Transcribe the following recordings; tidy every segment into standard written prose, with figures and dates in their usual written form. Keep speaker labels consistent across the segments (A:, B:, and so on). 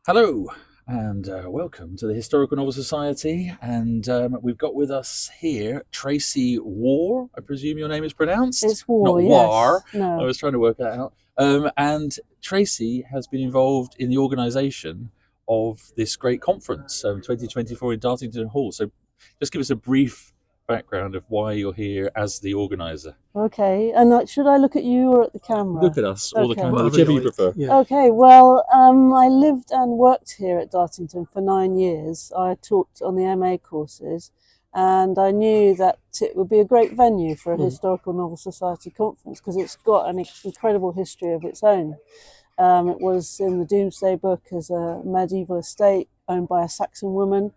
A: Hello and welcome to the Historical Novel Society, and we've got with us here Tracey Warr. I presume your name is pronounced?
B: It's Warr,
A: not
B: yes.
A: Warr.
B: No.
A: I was trying to work that out. And Tracey has been involved in the organisation of this great conference, 2024 in Dartington Hall. So just give us a brief background of why you're here as the organiser.
B: Okay, and should I look at you or at the camera?
A: Look at us, or the
B: Okay.
A: camera, whichever you prefer.
C: Yeah.
B: Okay, well, I lived and worked here at Dartington for 9 years. I taught on the MA courses, and I knew that it would be a great venue for a Historical Novel Society conference because it's got an incredible history of its own. It was in the Domesday Book as a medieval estate owned by a Saxon woman,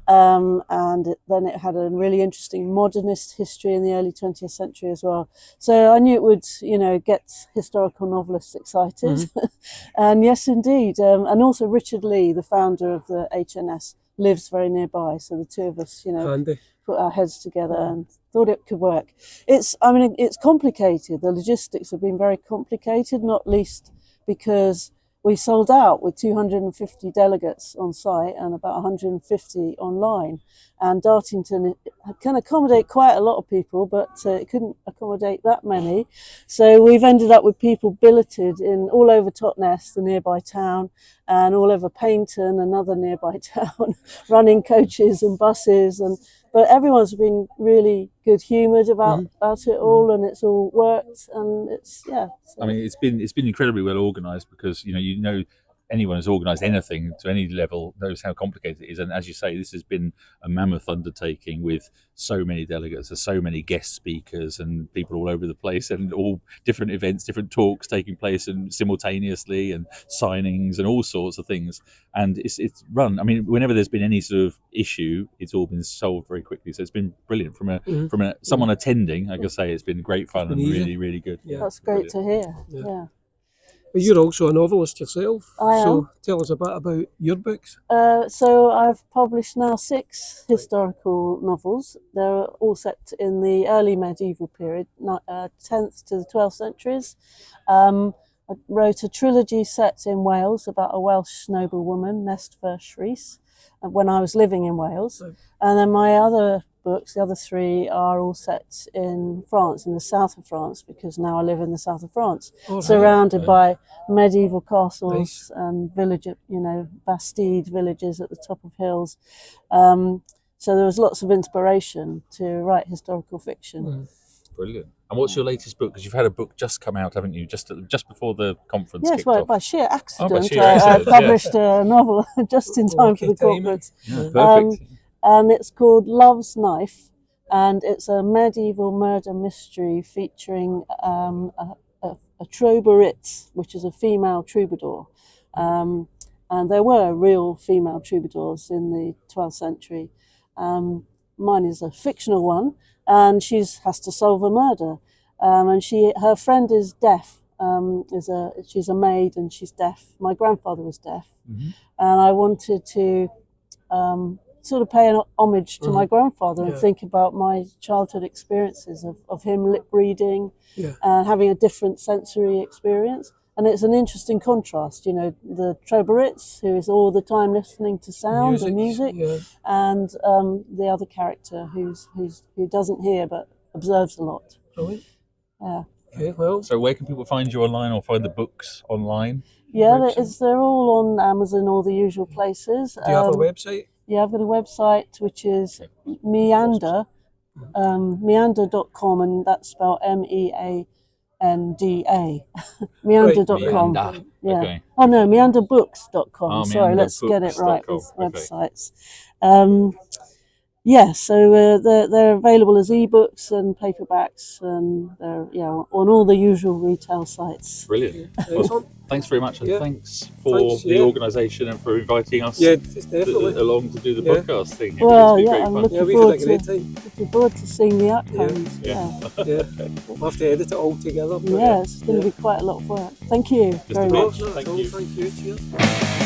B: and then it had a really interesting modernist history in the early 20th century as well. So I knew it would, get historical novelists excited. And yes, indeed. And also Richard Lee, the founder of the HNS, lives very nearby. So the two of us,
C: Handy.
B: put our heads together and thought it could work. It's complicated. The logistics have been very complicated, not least because we sold out with 250 delegates on site and about 150 online. And Dartington can accommodate quite a lot of people, but it couldn't accommodate that many. So we've ended up with people billeted in all over Totnes, the nearby town, and all over Paynton, another nearby town, running coaches and buses. But everyone's been really good-humoured about it all, and it's all worked, and it's So.
A: I mean, it's been incredibly well organised because anyone who's organised anything to any level knows how complicated it is. And as you say, this has been a mammoth undertaking with so many delegates and so many guest speakers and people all over the place, and all different events, different talks taking place and simultaneously, and signings and all sorts of things. And it's run. I mean, whenever there's been any sort of issue, it's all been solved very quickly. So it's been brilliant from someone attending. I can say it's been great fun and really, really good.
C: Yeah.
B: That's great to hear. Yeah.
C: But you're also a novelist yourself.
B: I am.
C: So tell us a bit about your books.
B: So I've published now 6 historical novels. They're all set in the early medieval period, 10th to the 12th centuries. I wrote a trilogy set in Wales about a Welsh noblewoman, Nestfer Rhys, when I was living in Wales. And then my other books, the other 3, are all set in France, in the south of France, because now I live in the south of France, surrounded by medieval castles and bastide villages at the top of hills. So there was lots of inspiration to write historical fiction.
A: Brilliant. And what's your latest book? Because you've had a book just come out, haven't you? Just before the conference kicked off.
B: By sheer accident,
A: I
B: published a novel just in time for the conference.
A: Yeah, perfect.
B: And it's called Love's Knife, and it's a medieval murder mystery featuring a troubadourette, which is a female troubadour. And there were real female troubadours in the 12th century. Mine is a fictional one, and she has to solve a murder. And her friend is deaf. She's a maid and she's deaf. My grandfather was deaf, and I wanted to sort of pay an homage to my grandfather and think about my childhood experiences of him lip reading and having a different sensory experience. And it's an interesting contrast, the troubadourette, who is all the time listening to sound and music, and the other character who doesn't hear but observes a lot.
C: Brilliant.
B: Yeah.
C: Okay, well.
A: So where can people find you online or find the books online?
B: Yeah, they're all on Amazon, all the usual places.
C: Do you have a website?
B: Yeah, I've got a website which is meander, meander.com, and that's spelled MEANDA. Meander.com.
A: Meander.
B: Yeah.
A: Okay.
B: Oh no, meanderbooks.com.
A: Oh,
B: Sorry, let's get it right with
A: meanderbooks.com.
B: websites. So they're available as ebooks and paperbacks, and they're on all the usual retail sites.
A: Brilliant. Well, thanks very much, and thanks for the organisation and for inviting us along to do the podcast thing.
B: Well,
A: it's been
B: I'm
A: great
B: looking forward to seeing the outcomes.
C: We'll have to edit it all together.
B: It's going to be quite a lot of work. Thank you very much.
A: Thank you.
C: Cheers.